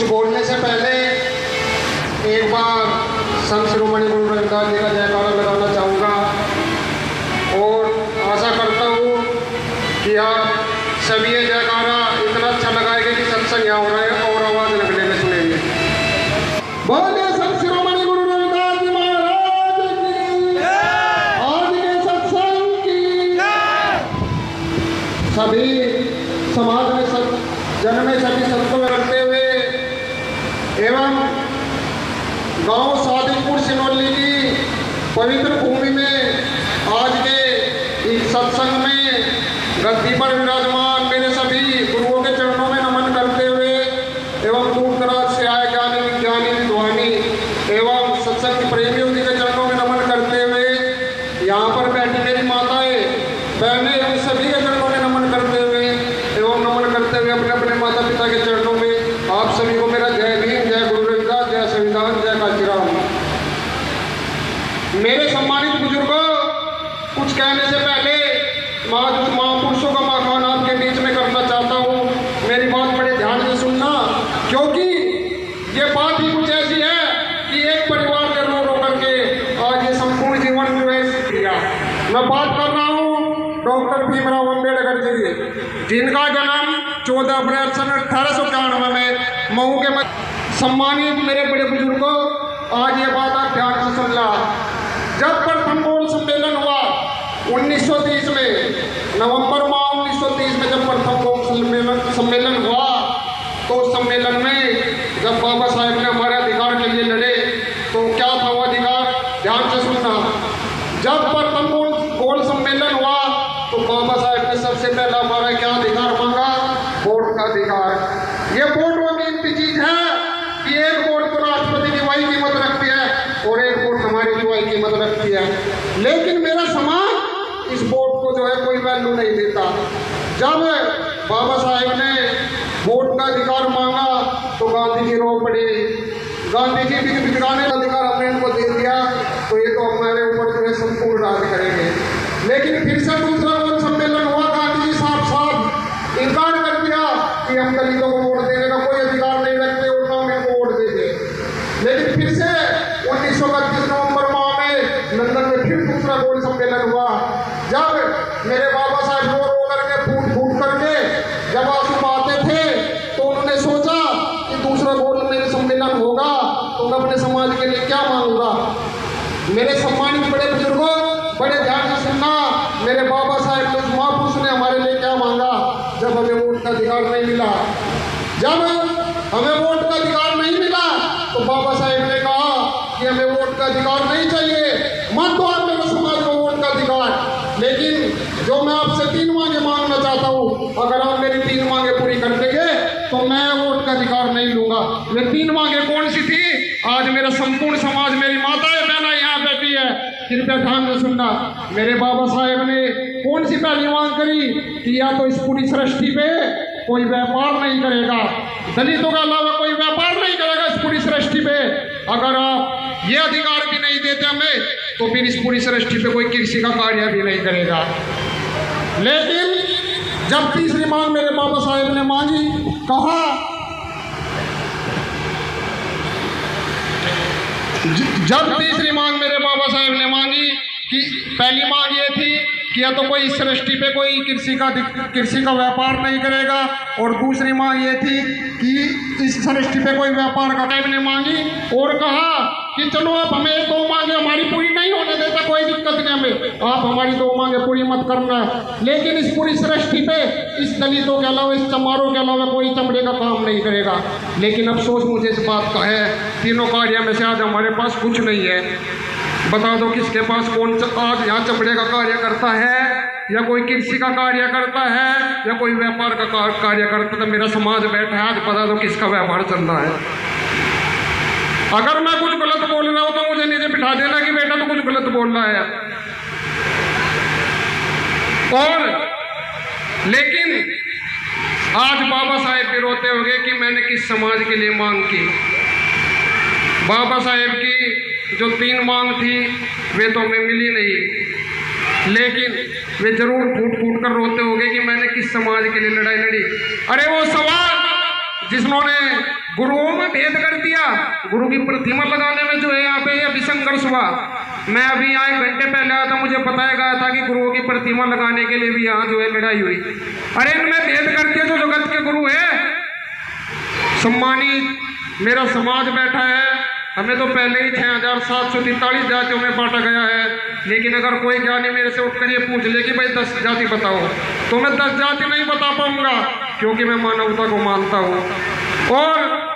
बोलने से पहले एक बार संत शिरोमणि गुरु रविदास जी का जयकारा लगाना चाहूँगा और आशा करता हूँ कि आप सभी ये जयकारा इतना अच्छा लगाएंगे कि सत्संग यहाँ हो रहा है और आवाज़ लगने में सुनेंगे। बोले संत शिरोमणि गुरु रविदास जी महाराज की, आज के सत्संग की, सभी समाज में जन में सभी संतों में रखते हुए एवं गांव सादिकपुर सिनौली की पवित्र भूमि में आज के इस सत्संग में गद्दी पर विराजमान मेरे सभी गुरुओं के चरणों में नमन करते हुए एवं दूर दराज से आए ज्ञानी विज्ञानी विद्वानी एवं सत्संग प्रेमियों के चरणों में नमन करते हुए यहाँ पर बैठी मेरी माताएं बहनें एवं सभी के चरणों में नमन करते हुए एवं नमन करते हुए अपने अपने माता पिता के चरणों में आप सभी को मेरा जय भीम, जय गुरु रविदास, जय संविधान, जय कांचीराम। मेरे सम्मानित बुजुर्गों, कुछ कहने से पहले महापुरुषों का माखान आपके बीच में करना चाहता हूँ। मेरी बात बड़े ध्यान से सुनना, क्योंकि ये बात ही कुछ ऐसी है कि एक परिवार ने रो रो करके आज ये संपूर्ण जीवन व्यतीत किया। मैं बात कर रहा हूँ डॉक्टर भीमराव अम्बेडकर जी की, जिनका जन्म 14 अप्रैल सन 1891 में मऊ के सम्मानित मेरे बड़े बुजुर्गों, आज ये बात आप ध्यान से सुनना। जब प्रथम गोल सम्मेलन हुआ 1930 में, नवंबर माह 1930 में जब प्रथम गोल सम्मेलन हुआ, तो उस सम्मेलन में जब बाबा साहेब ने हमारे अधिकार के लिए लड़े तो क्या था वो अधिकार, ध्यान से सुनना। जब प्रथम गोल सम्मेलन हुआ तो बाबा साहेब ने सबसे पहला हमारा क्या अधिकार मांगा, वोट का अधिकार। ये वोट वो कीमती चीज है कि एक वोट तो राष्ट्रपति की वही कीमत रखती है और एक वोट हमारी की वही कीमत रखती है। लेकिन मेरा समाज इस वोट को जो है कोई वैल्यू नहीं देता। जब बाबा साहेब ने वोट का अधिकार मांगा तो गांधी जी रो पड़े। गांधी जी भी बिगाड़ने का अधिकार हमने इनको दे दिया तो ये तो हमारे ऊपर जो है संपूर्ण राज करेंगे। लेकिन फिर से दूसरा गोल सम्मेलन हुआ, गांधी जी साफ इनकार कर दिया कि हम दलितों को वोट देने का कोई अधिकार नहीं रखते और ना हम इनको वोट देंगे। लेकिन फिर से 1931 नवंबर माह में लंदन में फिर दूसरा गोल सम्मेलन हुआ। जब मेरे बाबा साहब रो रो करके फूट फूट करके जब आंसू बहाते थे तो उन्होंने सोचा कि दूसरा गोल मेरे सम्मेलन होगा तो मैं अपने समाज के लिए क्या मांगूंगा। मेरे सम्मानित बड़े बुजुर्गों, बड़े ध्यान से सुनना। मेरे बाबा साहेब ने, महापुरुष ने हमारे लिए क्या मांगा जब हमें वोट का अधिकार नहीं मिला। जब हमें वोट का अधिकार नहीं मिला तो बाबा साहेब ने कहा कि हमें वोट का अधिकार नहीं चाहिए, मत दो आप मेरे समाज को वोट का अधिकार। लेकिन जो मैं आपसे 3 मांगे मांगना चाहता हूँ, अगर आप मेरी 3 मांगे पूरी कर देंगे तो मैं वोट का अधिकार नहीं लूंगा। ये 3 मांगे कौन सी थी? आज मेरा संपूर्ण समाज, मेरी माताएं बहना यहाँ बैठी है, कृपया ध्यान से सुनना। मेरे बाबा साहेब ने कौन सी पहली मांग करी कि या तो इस पूरी सृष्टि पे कोई व्यापार नहीं करेगा, दलितों के अलावा कोई व्यापार नहीं करेगा इस पूरी सृष्टि पे। अगर आप ये अधिकार भी नहीं देते हमें तो फिर इस पूरी सृष्टि पे कोई कृषि का कार्य भी नहीं करेगा। लेकिन जब तीसरी मांग मेरे बाबा साहेब ने मांगी, कहा जब तीसरी मांग मेरे बाबा साहेब ने मांगी कि पहली मांग ये थी कि या तो कोई इस सृष्टि पे कोई कृषि का व्यापार नहीं करेगा, और दूसरी मांग ये थी कि इस सृष्टि पे कोई व्यापार का टाइम ने मांगी और कहा कि चलो आप हमें 2 मांगे हमारी पूरी नहीं होने देता, कोई दिक्कत नहीं, हमें आप हमारी 2 मांगे पूरी मत करना, लेकिन इस पूरी सृष्टि पे इस दलितों के अलावा, इस चमारों के अलावा कोई चमड़े का काम नहीं करेगा। लेकिन अफसोस मुझे इस बात का है, तीनों कार्य में से आज हमारे पास कुछ नहीं है। बता दो किसके पास कौन आज यहाँ चमड़े का कार्य करता है, या कोई कृषि का कार्य करता है, या कोई व्यापार का कार्य करता है। मेरा समाज बैठा है, आज बता दो किसका व्यापार चल रहा है। अगर मैं कुछ गलत बोल रहा हूं तो मुझे नीचे बिठा देना कि बेटा तो कुछ गलत बोल रहा है। और लेकिन आज बाबा साहेब भी रोते होंगे कि मैंने किस समाज के लिए मांग की। बाबा साहेब की जो 3 मांग थी वे तो हमें मिली नहीं, लेकिन वे जरूर फूट फूट कर रोते होंगे कि मैंने किस समाज के लिए लड़ाई लड़ी। अरे वो सवाल जिन्होंने गुरुओं में भेद कर दिया। गुरु की प्रतिमा लगाने में जो है यहाँ पे अभी संघर्ष हुआ। मैं अभी यहाँ 1 घंटे पहले आया था, मुझे बताया गया था कि गुरुओं की प्रतिमा लगाने के लिए भी यहाँ जो है लड़ाई हुई। अरे इनमें भेद कर दिया जो जगत के गुरु है। सम्मानित मेरा समाज बैठा है, हमें तो पहले ही 6743 जातियों में बांटा गया है। लेकिन अगर कोई ज्ञानी मेरे से उठकर ये पूछ ले कि भाई 10 जाति बताओ, तो मैं 10 जाति नहीं बता पाऊंगा, क्योंकि मैं मानवता को मानता हूँ। और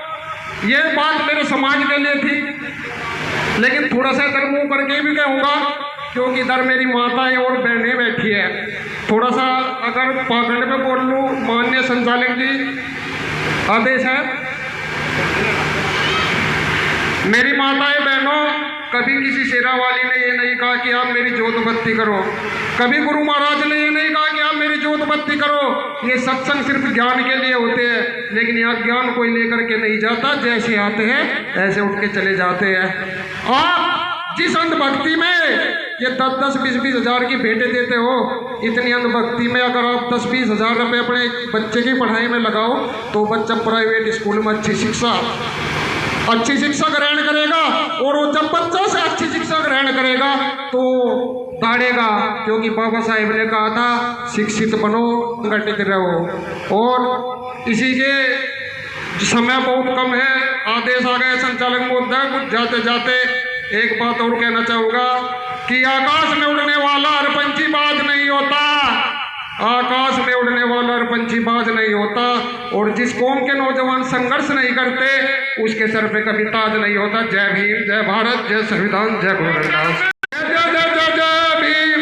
ये बात मेरे समाज के लिए थी, लेकिन थोड़ा सा इधर मुँह करके भी कहूँगा, क्योंकि इधर मेरी माताएं और बहनें बैठी है। थोड़ा सा अगर पाखंड में बोल लूँ, माननीय संचालक जी आदेश है। मेरी माताएं बहनों, कभी किसी शेरा वाली ने ये नहीं कहा कि आप मेरी जोत बत्ती करो, कभी गुरु महाराज ने ये नहीं कहा कि आप मेरी जोत बत्ती करो। ये सत्संग सिर्फ ज्ञान के लिए होते हैं, लेकिन यहाँ ज्ञान कोई लेकर के नहीं जाता, जैसे आते हैं ऐसे उठ के चले जाते हैं। आप जिस अंधभक्ति में ये 10-10, 20-20 हज़ार की भेंटें देते हो, इतनी अंधभक्ति में अगर आप 10-20 हज़ार रुपये अपने बच्चे की पढ़ाई में लगाओ, तो बच्चा प्राइवेट स्कूल में अच्छी शिक्षा ग्रहण करेगा। और वो जब बच्चों से अच्छी शिक्षा ग्रहण करेगा तो दौड़ेगा, क्योंकि बाबा साहेब ने कहा था शिक्षित बनो, संगठित रहो। और इसी के समय बहुत कम है, आदेश आ गए संचालक महोदय। कुछ जाते जाते एक बात और कहना चाहूँगा कि आकाश में उड़ने वाला हर पंछी बाज नहीं होता, आकाश में उड़ने वाला हर पंछी बाज नहीं होता। और जिस कौम के नौजवान संघर्ष नहीं करते, उसके सर पे कभी ताज नहीं होता। जय भीम, जय भारत, जय संविधान, जय गुरु रविदास, जय जय जय जय भीम।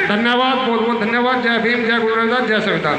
धन्यवाद, बहुत बहुत धन्यवाद। जय भीम, जय गुरु रविदास, जय संविधान।